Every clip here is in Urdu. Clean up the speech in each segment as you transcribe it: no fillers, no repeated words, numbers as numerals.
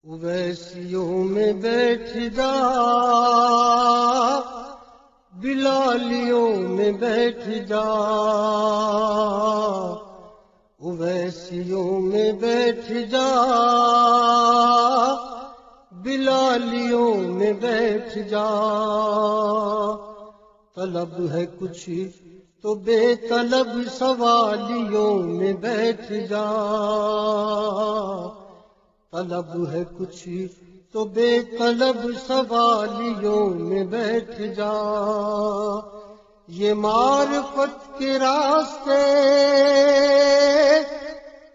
اویسیوں میں بیٹھ جا، بلالیوں میں بیٹھ جا، اویسیوں میں بیٹھ جا، بلالیوں میں بیٹھ جا۔ طلب ہے کچھ تو بے طلب سوالیوں میں بیٹھ جا، طلب ہے کچھ تو بے طلب سوالیوں میں بیٹھ جا۔ یہ معرفت کے راستے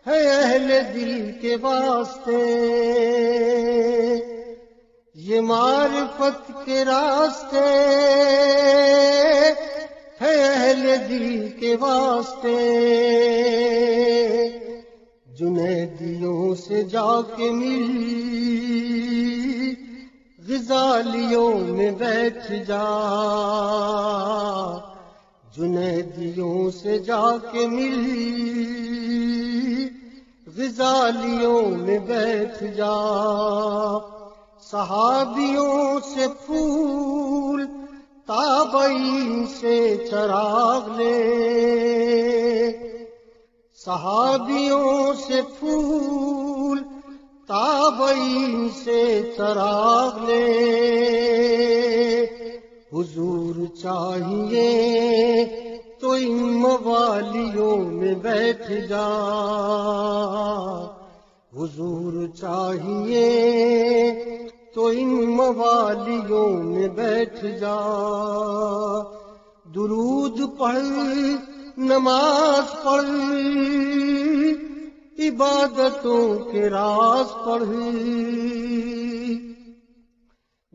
ہے اہل دل کے واسطے، یہ معرفت کے راستے ہے اہل دل کے واسطے۔ جنیدیوں سے جا کے مل، غزالیوں میں بیٹھ جا، جنیدیوں سے جا کے مل، غزالیوں میں بیٹھ جا۔ صحابیوں سے پھول، تابعین سے چراغ لے، صحابیوں سے پھول، تابعین سے چراغ لے۔ حضور چاہیے تو ان موالیوں میں بیٹھ جا، حضور چاہیے تو ان موالیوں میں بیٹھ جا۔ درود پڑھ، نماز پڑھ، عبادتوں کے راز پڑھ،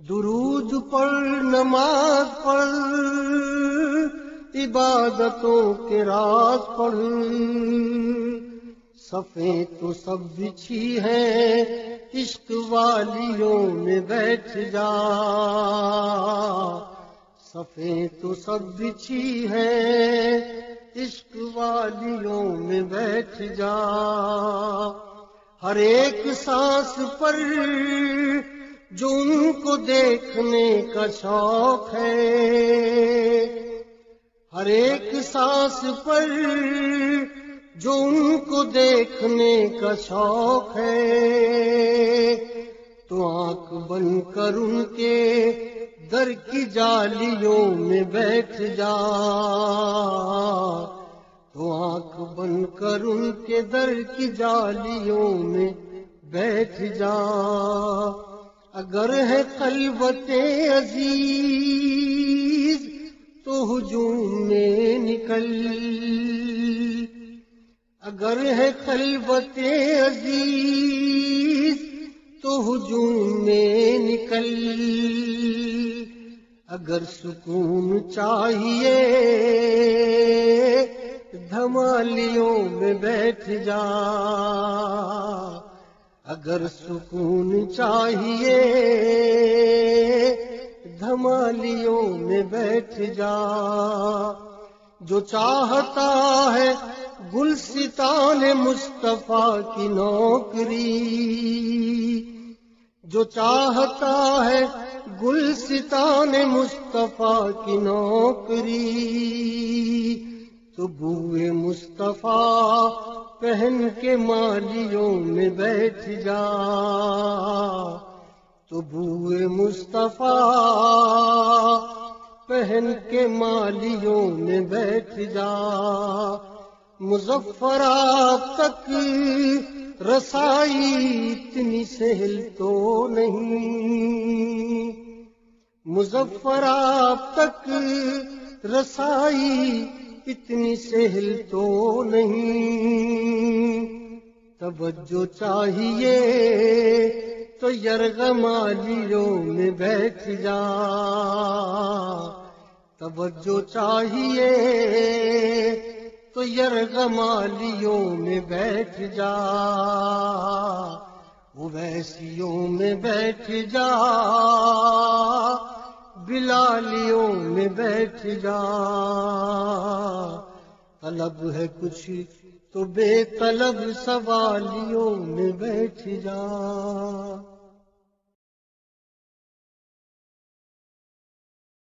درود پڑھ، نماز پڑھ، عبادتوں کے راز پڑھ۔ صفیں تو سب بچھی ہیں، عشق والیوں میں بیٹھ جا، صفیں تو سب بچھی ہیں، عشق والیوں میں بیٹھ جا۔ ہر ایک سانس پر جو ان کو دیکھنے کا شوق ہے، ہر ایک سانس پر جو ان کو دیکھنے کا شوق ہے، تو آنکھ بند کر ان کے در کی جالیوں میں بیٹھ جا، تو آنکھ بند کر ان کے در کی جالیوں میں بیٹھ جا۔ اگر ہے خلوت عزیز تو ہجوم میں نکل، اگر ہے خلوت عزیز تو ہجوم میں نکل، اگر سکون چاہیے دھمالیوں میں بیٹھ جا، اگر سکون چاہیے دھمالیوں میں بیٹھ جا۔ جو چاہتا ہے گلستان مصطفیٰ کی نوکری، جو چاہتا ہے گلستان مصطفیٰ کی نوکری، تو بوئے مصطفیٰ پہن کے مالیوں میں بیٹھ جا، تو بوئے مصطفیٰ پہن کے مالیوں میں بیٹھ جا۔ مظفرآباد تک رسائی اتنی سہل تو نہیں، مظفرآباد تک رسائی اتنی سہل تو نہیں۔ توجہ چاہیے تو یرغمالیوں میں بیٹھ جا، توجہ چاہیے تو یرغمالیوں میں بیٹھ جا، اویسیوں میں بیٹھ جا، بلالیوں میں بیٹھ جا۔ طلب ہے کچھ تو بے طلب سوالیوں میں بیٹھ جا۔